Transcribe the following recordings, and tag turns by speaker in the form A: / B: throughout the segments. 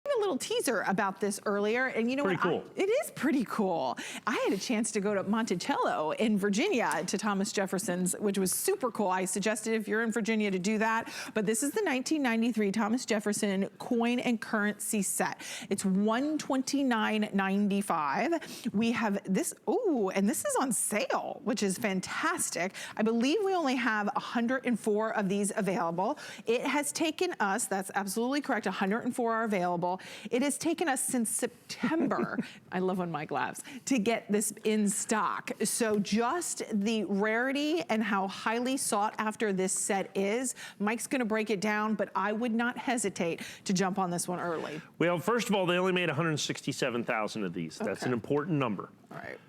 A: a little teaser about this earlier, and you know what?
B: Cool.
A: It is pretty cool. I had a chance to go to Monticello in Virginia to Thomas Jefferson's, which was super cool. I suggested if you're in Virginia to do that, but this is the 1993 Thomas Jefferson coin and currency set. It's $129.95. We have this, ooh, and this is on sale, which is fantastic. I believe we only have 104 of these available. It has taken us, that's absolutely correct, 104 are available. It has taken us since September, I love when Mike laughs, to get this in stock. So just the rarity and how highly sought after this set is, Mike's gonna break it down, but I would not hesitate to jump on this one early.
B: Well, first of all, they only made 167,000 of these. That's an important number.
A: All right.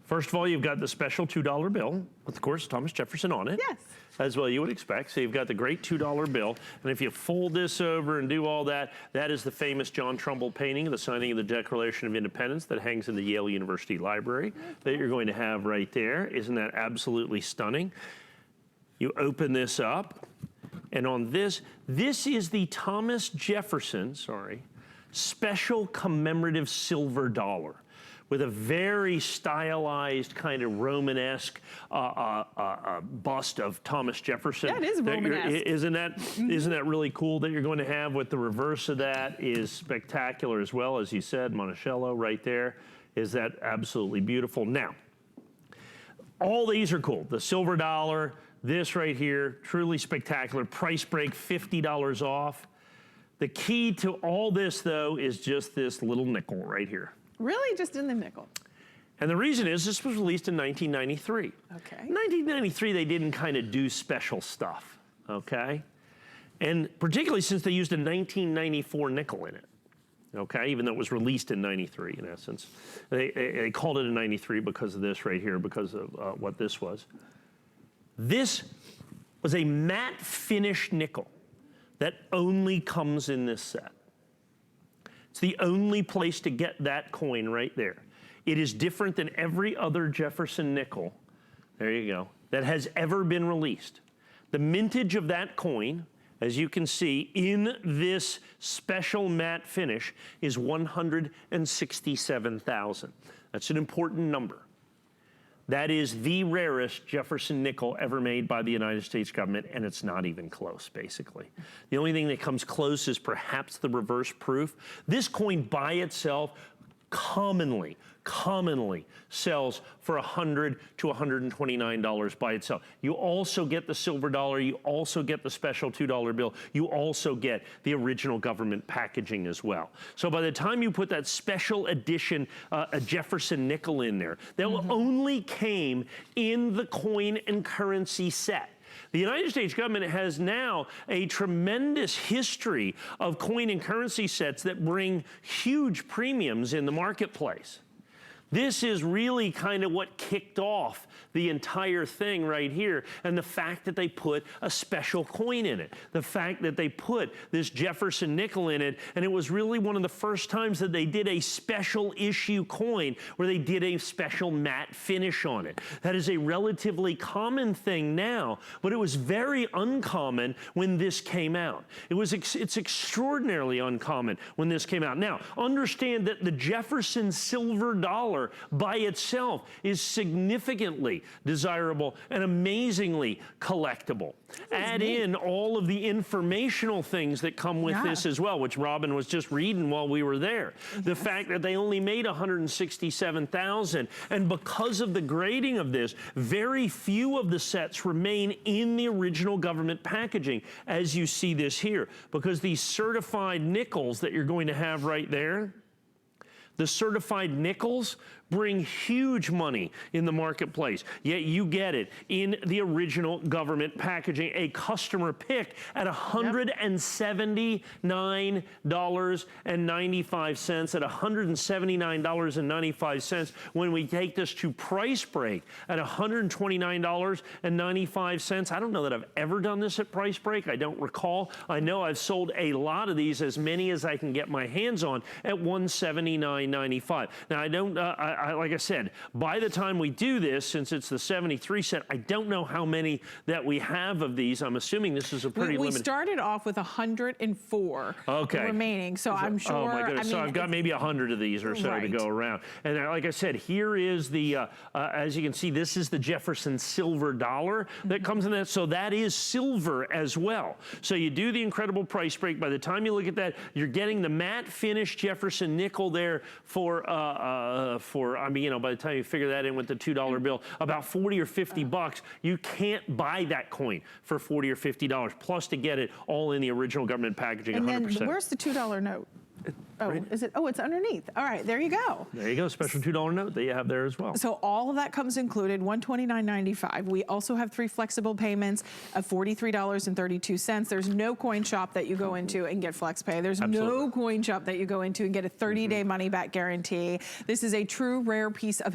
B: First of all, you've got the special $2 bill, with, of course, Thomas Jefferson on it.
A: Yes.
B: As well you would expect. So you've got the great $2 bill. And if you fold this over and do all that, that is the famous John Trumbull painting, the signing of the Declaration of Independence that hangs in the Yale University Library that you're going to have right there. Isn't that absolutely stunning? You open this up, and on this is the Thomas Jefferson, special commemorative silver dollar, with a very stylized kind of Romanesque bust of Thomas Jefferson.
A: Yeah, it is Romanesque.
B: Isn't that really cool that you're going to have? With the reverse of that is spectacular as well, as you said, Monticello right there. Is that absolutely beautiful? Now, all these are cool. The silver dollar, this right here, truly spectacular. Price break, $50 off. The key to all this, though, is just this little nickel right here.
A: Really? Just in the nickel?
B: And the reason is this was released in 1993.
A: Okay.
B: In 1993, they didn't kind of do special stuff, okay? And particularly since they used a 1994 nickel in it, okay? Even though it was released in 93, in essence. They called it a 93 because of this right here, because of what this was. This was a matte finish nickel that only comes in this set. It's the only place to get that coin right there. It is different than every other Jefferson nickel, there you go, that has ever been released. The mintage of that coin, as you can see, in this special matte finish is 167,000. That's an important number. That is the rarest Jefferson nickel ever made by the United States government, and it's not even close, basically. The only thing that comes close is perhaps the reverse proof. This coin by itself commonly sells for $100 to $129 by itself. You also get the silver dollar, you also get the special $2 bill, you also get the original government packaging as well. So by the time you put that special edition a Jefferson nickel in there, that only came in the coin and currency set. The United States government has now a tremendous history of coin and currency sets that bring huge premiums in the marketplace. This is really kind of what kicked off the entire thing right here, and the fact that they put a special coin in it, the fact that they put this Jefferson nickel in it, and it was really one of the first times that they did a special issue coin where they did a special matte finish on it. That is a relatively common thing now, but it was very uncommon when this came out. It's extraordinarily uncommon when this came out. Now, understand that the Jefferson silver dollar by itself is significantly desirable and amazingly collectible. Add in all of the informational things that come with this as well, which Robin was just reading while we were there. The fact that they only made 167,000, and because of the grading of this, very few of the sets remain in the original government packaging, as you see this here, because these certified nickels that you're going to have right there, the certified nickels bring huge money in the marketplace, yet you get it in the original government packaging, a customer pick at $179.95, at $179.95. When we take this to price break at $129.95, I don't know that I've ever done this at price break. I don't recall. I know I've sold a lot of these, as many as I can get my hands on, at $179.95. Now, like I said, by the time we do this, since it's the 73 set, I don't know how many that we have of these. I'm assuming this is a pretty limited.
A: We started off with 104
B: okay.
A: remaining, so I'm sure.
B: Oh my goodness!
A: I mean,
B: so I've got maybe 100 of these or so to go around. And like I said, here is the, as you can see, this is the Jefferson silver dollar that comes in that. So that is silver as well. So you do the incredible price break. By the time you look at that, you're getting the matte finish Jefferson nickel there for I mean, you know, by the time you figure that in with the $2 bill, about 40 or 50 bucks. You can't buy that coin for 40 or 50 dollars. Plus to get it all in the original government packaging, 100%.
A: And then where's the $2 note? Oh,
B: right.
A: is it? Oh, it's underneath. All right, there you go.
B: There you go, special $2 note that you have there as well.
A: So all of that comes included, $129.95. We also have 3 flexible payments of $43.32. There's no coin shop that you go into and get flex pay. There's no coin shop that you go into and get a 30-day money back guarantee. This is a true rare piece of